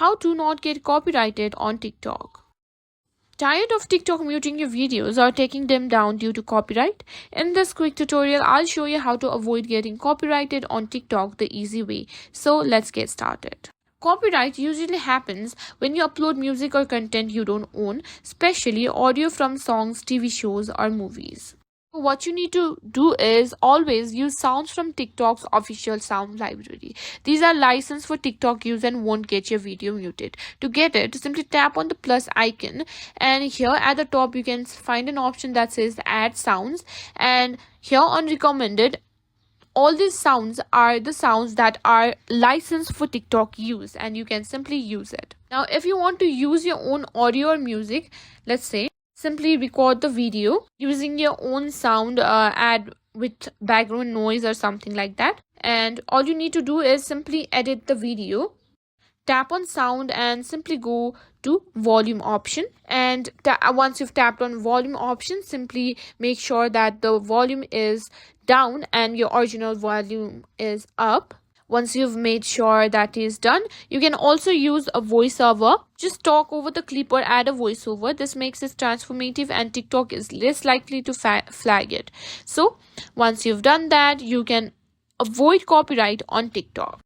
how to not get copyrighted on TikTok. Tired of TikTok muting your videos or taking them down due to copyright? In this quick tutorial, I'll show you how to avoid getting copyrighted on TikTok the easy way. So let's get started. Copyright usually happens when you upload music or content you don't own, especially audio from songs, TV shows, or movies. What you need to do is always use sounds from TikTok's official sound library. These are licensed for TikTok use and won't get your video muted. To get it, simply tap on the plus icon, and here at the top you can find an option that says add sounds, and here on recommended, all these sounds are the sounds that are licensed for TikTok use, and you can simply use it. Now if you want to use your own audio or music, let's say, simply record the video using your own sound, add with background noise or something like that, and all you need to do is simply edit the video. Tap on sound and simply go to volume option, and once you've tapped on volume option, simply make sure that the volume is down and your original volume is up. Once you've made sure that is done, you can also use a voiceover. Just talk over the clip or add a voiceover. This makes it transformative and TikTok is less likely to flag it. So once you've done that, you can avoid copyright on TikTok.